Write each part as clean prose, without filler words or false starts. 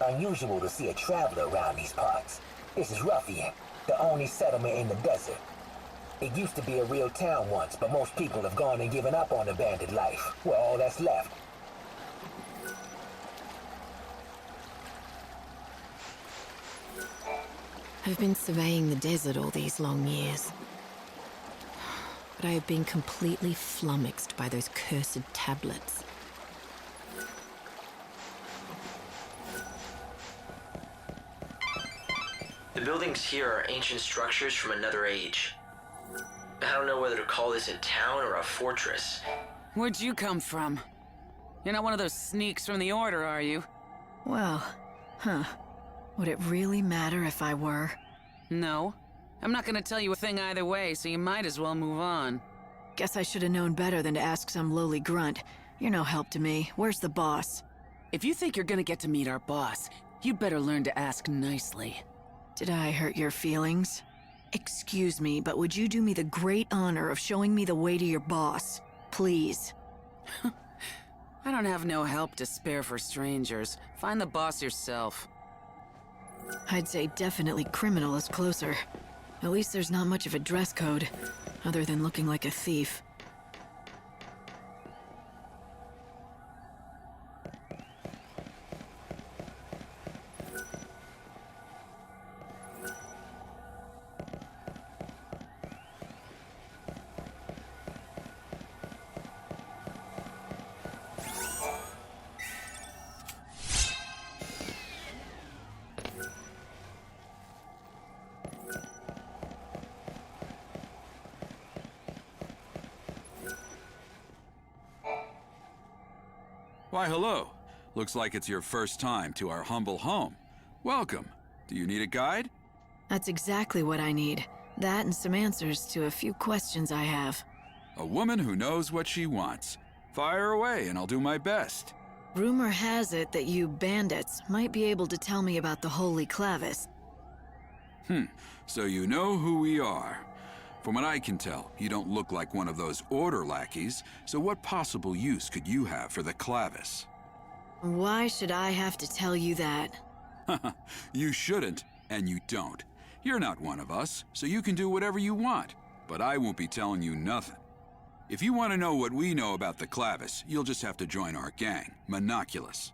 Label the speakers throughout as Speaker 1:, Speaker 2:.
Speaker 1: Unusual to see a traveler around these parts. This is Ruffian, the only settlement in the desert. It used to be a real town once, but most people have gone and given up on the bandit life. We're all that's left.
Speaker 2: I've been surveying the desert all these long years. But I have been completely flummoxed by those cursed tablets.
Speaker 3: The buildings here are ancient structures from another age. I don't know whether to call this a town or a fortress.
Speaker 4: Where'd you come from? You're not one of those sneaks from the Order, are you?
Speaker 2: Well, would it really matter if I were?
Speaker 4: No. I'm not gonna tell you a thing either way, so you might as well move on.
Speaker 2: Guess I should have known better than to ask some lowly grunt. You're no help to me. Where's the boss?
Speaker 4: If you think you're gonna get to meet our boss, you'd better learn to ask nicely.
Speaker 2: Did I hurt your feelings? Excuse me, but would you do me the great honor of showing me the way to your boss? Please.
Speaker 4: I don't have no help to spare for strangers. Find the boss yourself.
Speaker 2: I'd say definitely criminal is closer. At least there's not much of a dress code, other than looking like a thief.
Speaker 5: Why, hello. Looks like it's your first time to our humble home. Welcome. Do you need a guide?
Speaker 2: That's exactly what I need. That and some answers to a few questions I have.
Speaker 5: A woman who knows what she wants. Fire away and I'll do my best.
Speaker 2: Rumor has it that you bandits might be able to tell me about the Holy Clavis.
Speaker 5: So you know who we are. From what I can tell, you don't look like one of those order lackeys, so what possible use could you have for the Clavis?
Speaker 2: Why should I have to tell you that?
Speaker 5: You shouldn't, and you don't. You're not one of us, so you can do whatever you want, but I won't be telling you nothing. If you want to know what we know about the Clavis, you'll just have to join our gang, Monoculus.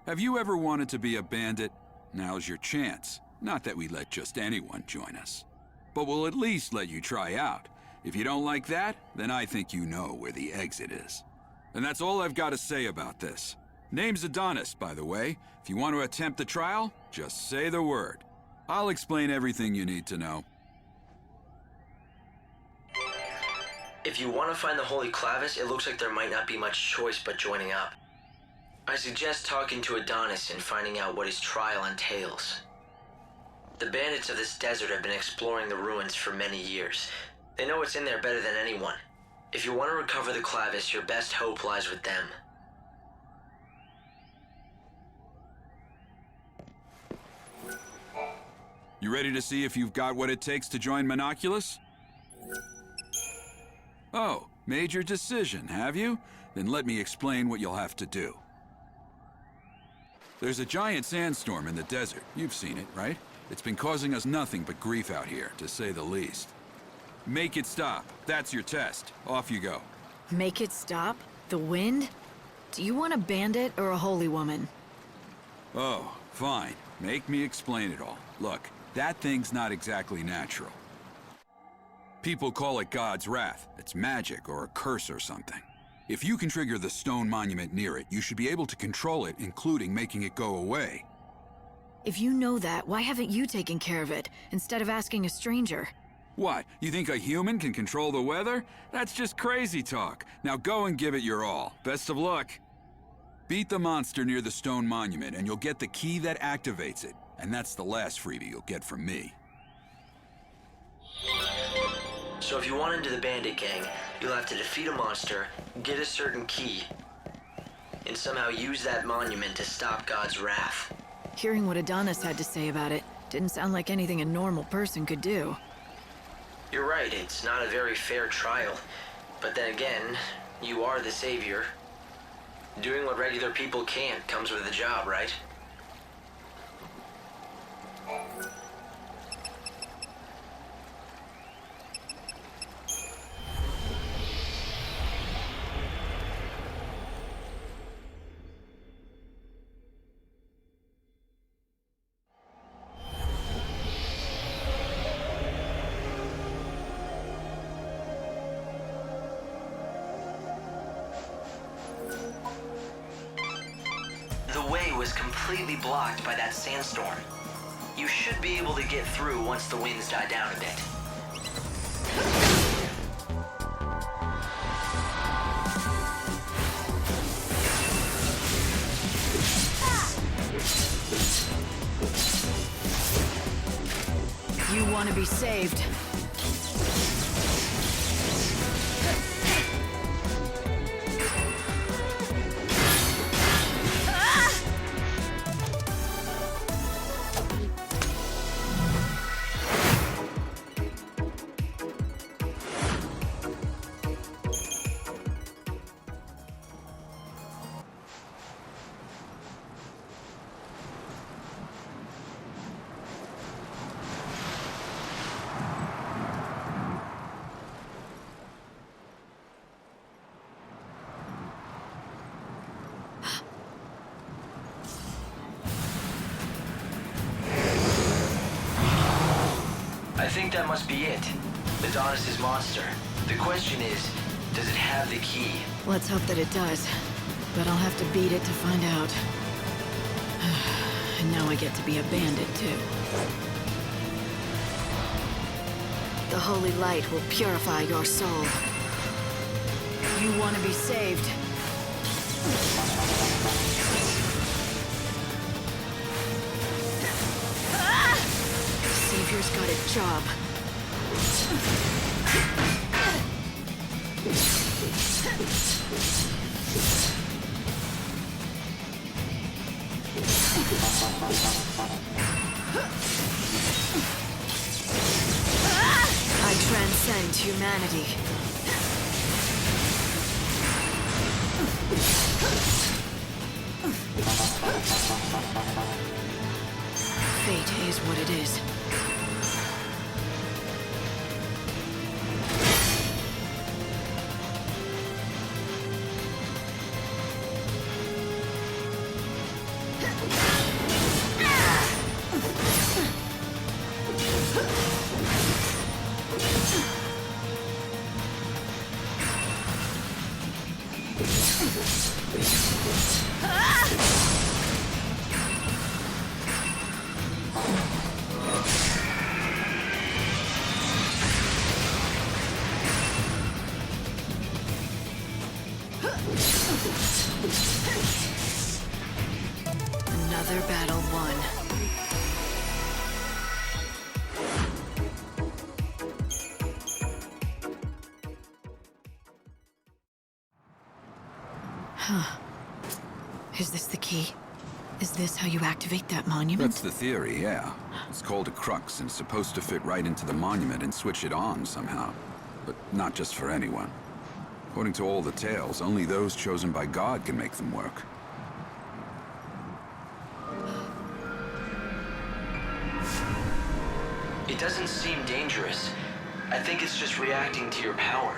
Speaker 5: Have you ever wanted to be a bandit? Now's your chance. Not that we let just anyone join us. But we'll at least let you try out. If you don't like that, then I think you know where the exit is. And that's all I've got to say about this. Name's Adonis, by the way. If you want to attempt the trial, just say the word. I'll explain everything you need to know.
Speaker 3: If you want to find the Holy Clavis, it looks like there might not be much choice but joining up. I suggest talking to Adonis and finding out what his trial entails. The bandits of this desert have been exploring the ruins for many years. They know what's in there better than anyone. If you want to recover the Clavis, your best hope lies with them.
Speaker 5: You ready to see if you've got what it takes to join Monoculus? Oh, made your decision, have you? Then let me explain what you'll have to do. There's a giant sandstorm in the desert. You've seen it, right? It's been causing us nothing but grief out here, to say the least. Make it stop. That's your test. Off you go.
Speaker 2: Make it stop? The wind? Do you want a bandit or a holy woman?
Speaker 5: Oh, fine. Make me explain it all. Look, that thing's not exactly natural. People call it God's wrath. It's magic or a curse or something. If you can trigger the stone monument near it, you should be able to control it, including making it go away.
Speaker 2: If you know that, why haven't you taken care of it, instead of asking a stranger?
Speaker 5: What, you think a human can control the weather? That's just crazy talk. Now go and give it your all. Best of luck. Beat the monster near the stone monument, and you'll get the key that activates it. And that's the last freebie you'll get from me.
Speaker 3: So if you want into the bandit gang, you'll have to defeat a monster, get a certain key, and somehow use that monument to stop God's wrath.
Speaker 2: Hearing what Adonis had to say about it didn't sound like anything a normal person could do.
Speaker 3: You're right, it's not a very fair trial. But then again, you are the savior. Doing what regular people can't comes with the job, right? The way was completely blocked by that sandstorm. You should be able to get through once the winds die down a bit.
Speaker 2: You want to be saved.
Speaker 3: I think that must be it. Adonis's monster. The question is, does it have the key?
Speaker 2: Let's hope that it does. But I'll have to beat it to find out. And now I get to be a bandit, too. The holy light will purify your soul. You want to be saved. Savior's got a job. I transcend humanity. Fate is what it is. Another battle won. Huh. Is this the key? Is this how you activate that monument?
Speaker 5: That's the theory, yeah. It's called a crux and it's supposed to fit right into the monument and switch it on somehow. But not just for anyone. According to all the tales, only those chosen by God can make them work.
Speaker 3: It doesn't seem dangerous. I think it's just reacting to your power.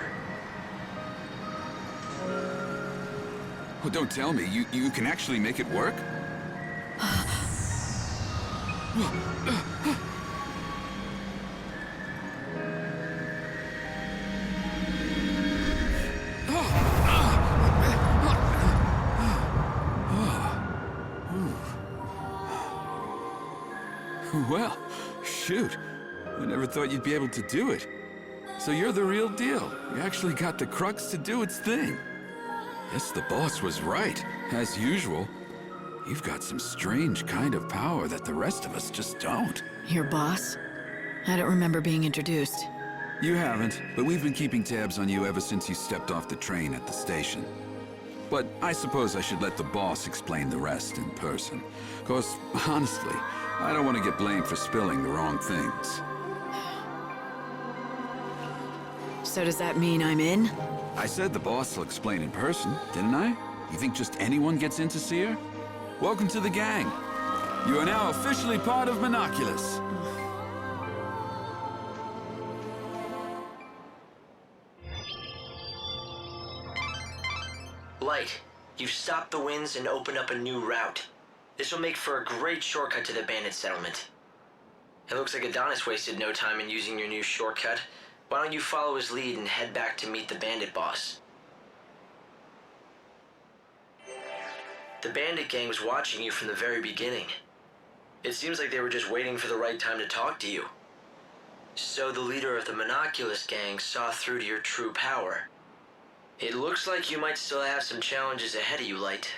Speaker 5: Well, don't tell me. You can actually make it work? Well, shoot. I never thought you'd be able to do it. So you're the real deal. You actually got the crux to do its thing. Guess the boss was right. As usual, you've got some strange kind of power that the rest of us just don't.
Speaker 2: Your boss? I don't remember being introduced.
Speaker 5: You haven't, but we've been keeping tabs on you ever since you stepped off the train at the station. But I suppose I should let the boss explain the rest in person. 'Cause, honestly, I don't want to get blamed for spilling the wrong things.
Speaker 2: So does that mean I'm in?
Speaker 5: I said the boss will explain in person, didn't I? You think just anyone gets in to see her? Welcome to the gang. You are now officially part of Monoculus.
Speaker 3: Light, you've stopped the winds and opened up a new route. This will make for a great shortcut to the bandit settlement. It looks like Adonis wasted no time in using your new shortcut. Why don't you follow his lead and head back to meet the bandit boss? The bandit gang was watching you from the very beginning. It seems like they were just waiting for the right time to talk to you. So the leader of the Monoculus gang saw through to your true power. It looks like you might still have some challenges ahead of you, Light.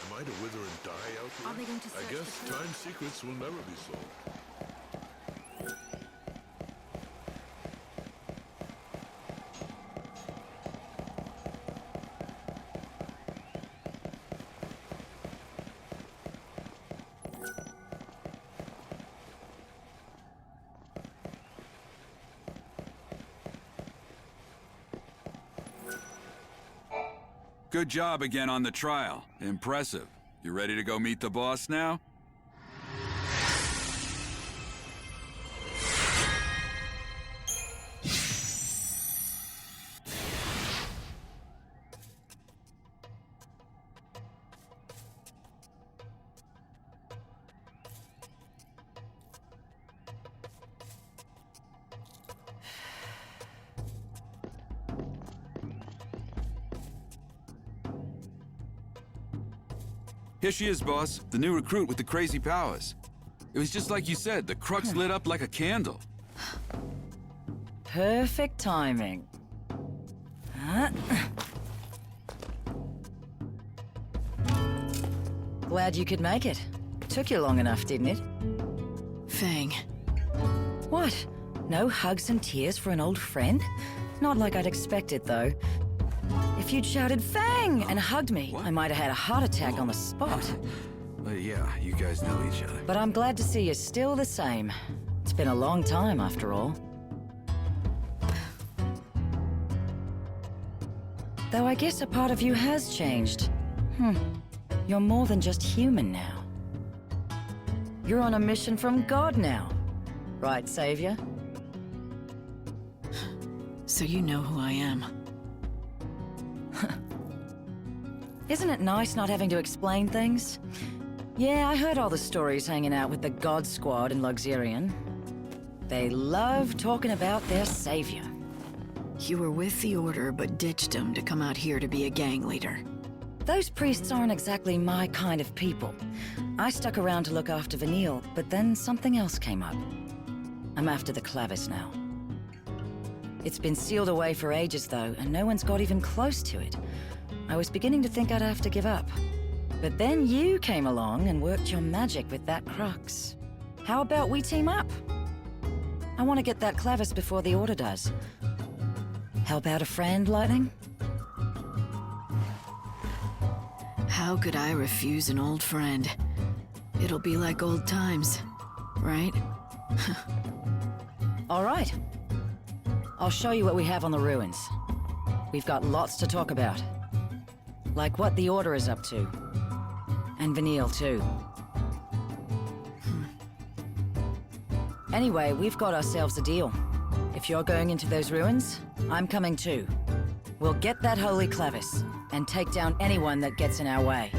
Speaker 6: Am I to wither and die out here?
Speaker 2: Are they going to
Speaker 6: I
Speaker 2: search
Speaker 6: guess
Speaker 2: the
Speaker 6: time secrets will never be solved.
Speaker 5: Good job again on the trial. Impressive. You ready to go meet the boss now? Here she is, boss. The new recruit with the crazy powers. It was just like you said, the crux lit up like a candle.
Speaker 7: Perfect timing. Glad you could make it. Took you long enough, didn't it?
Speaker 2: Fang.
Speaker 7: What? No hugs and tears for an old friend? Not like I'd expected, though. If you'd shouted "Fang!" and hugged me,
Speaker 5: What?
Speaker 7: I might have had a heart attack on the spot.
Speaker 5: Yeah, you guys know each other.
Speaker 7: But I'm glad to see you're still the same. It's been a long time, after all. Though I guess a part of you has changed. You're more than just human now. You're on a mission from God now. Right, Savior?
Speaker 2: So you know who I am.
Speaker 7: Isn't it nice not having to explain things? Yeah, I heard all the stories hanging out with the God Squad in Luxurion. They love talking about their savior.
Speaker 2: You were with the Order, but ditched him to come out here to be a gang leader.
Speaker 7: Those priests aren't exactly my kind of people. I stuck around to look after Vanille, but then something else came up. I'm after the Clavis now. It's been sealed away for ages, though, and no one's got even close to it. I was beginning to think I'd have to give up. But then you came along and worked your magic with that crux. How about we team up? I want to get that Clavis before the Order does. Help out a friend, Lightning?
Speaker 2: How could I refuse an old friend? It'll be like old times, right?
Speaker 7: All right. I'll show you what we have on the ruins. We've got lots to talk about. Like what the Order is up to. And Vanille, too. Anyway, we've got ourselves a deal. If you're going into those ruins, I'm coming too. We'll get that holy Clavis, and take down anyone that gets in our way.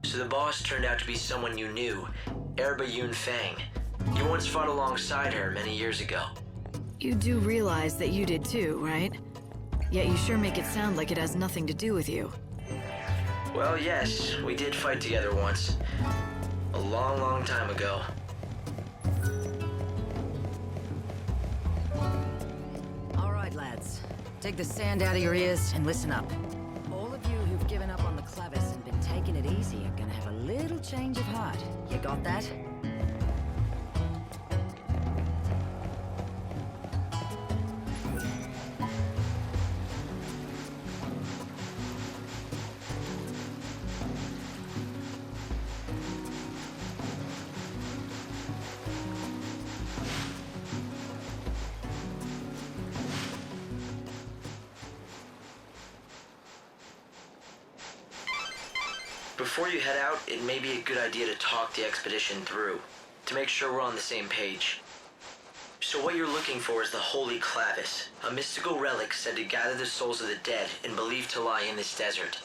Speaker 3: So the boss turned out to be someone you knew, Erba Yun Fang. You once fought alongside her many years ago.
Speaker 2: You do realize that you did too, right? Yet you sure make it sound like it has nothing to do with you.
Speaker 3: Well, yes, we did fight together once. A long, long time ago.
Speaker 7: Take the sand out of your ears and listen up. All of you who've given up on the clavis and been taking it easy are gonna have a little change of heart. You got that?
Speaker 3: Before you head out, it may be a good idea to talk the expedition through, to make sure we're on the same page. So what you're looking for is the Holy Clavis, a mystical relic said to gather the souls of the dead and believed to lie in this desert.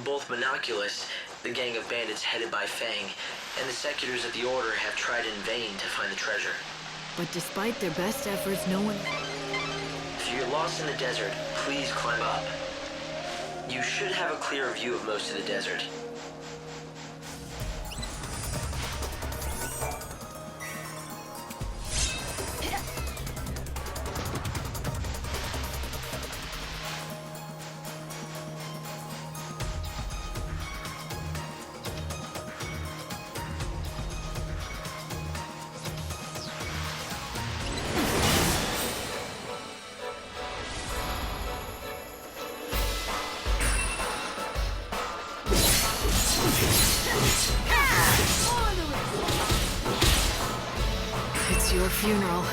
Speaker 3: Both Monoculus, the gang of bandits headed by Fang, and the Seculars of the Order have tried in vain to find the treasure.
Speaker 2: But despite their best efforts, no one...
Speaker 3: If you're lost in the desert, please climb up. You should have a clear view of most of the desert.
Speaker 2: It's your funeral.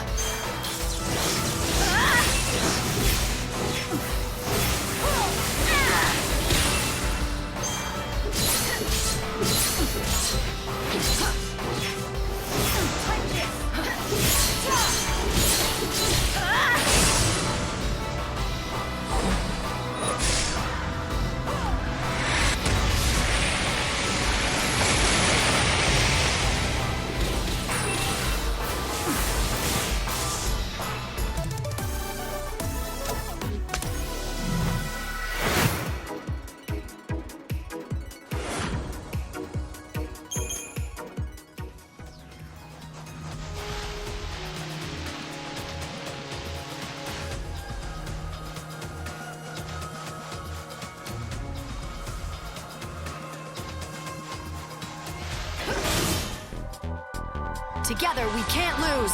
Speaker 2: Together, we can't lose!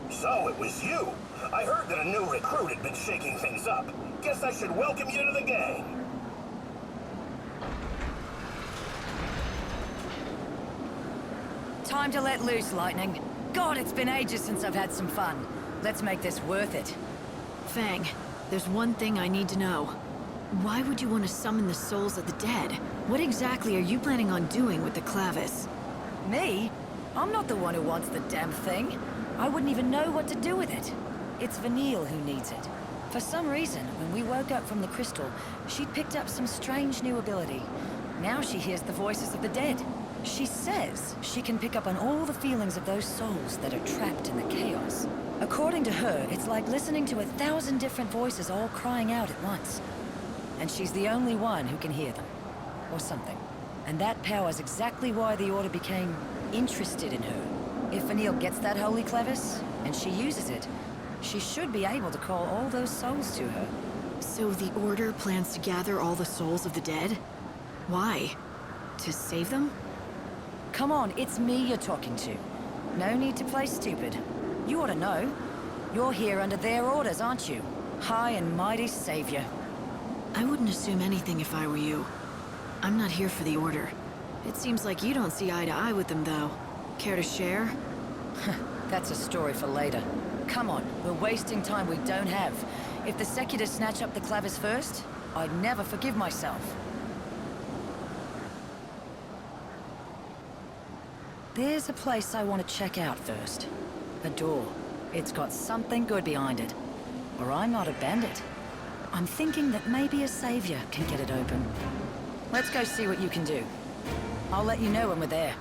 Speaker 1: So it was you. I heard that a new recruit had been shaking things up. Guess I should welcome you to the gang.
Speaker 7: Time to let loose, Lightning. God, it's been ages since I've had some fun. Let's make this worth it.
Speaker 2: Fang, there's one thing I need to know. Why would you want to summon the souls of the dead? What exactly are you planning on doing with the clavis?
Speaker 7: Me? I'm not the one who wants the damn thing. I wouldn't even know what to do with it. It's Vanille who needs it. For some reason, when we woke up from the crystal, she'd picked up some strange new ability. Now she hears the voices of the dead. She says she can pick up on all the feelings of those souls that are trapped in the chaos. According to her, it's like listening to 1,000 different voices all crying out at once. And she's the only one who can hear them. Or something. And that power's exactly why the Order became interested in her. If Vanille gets that holy clevis, and she uses it, she should be able to call all those souls to her.
Speaker 2: So the Order plans to gather all the souls of the dead? Why? To save them?
Speaker 7: Come on, it's me you're talking to. No need to play stupid. You ought to know. You're here under their orders, aren't you? High and mighty savior.
Speaker 2: I wouldn't assume anything if I were you. I'm not here for the Order. It seems like you don't see eye to eye with them, though. Care to share?
Speaker 7: That's a story for later. Come on, we're wasting time we don't have. If the Seculars snatch up the Clavis first, I'd never forgive myself. There's a place I want to check out first. A door. It's got something good behind it. Or I'm not a bandit. I'm thinking that maybe a savior can get it open. Let's go see what you can do. I'll let you know when we're there.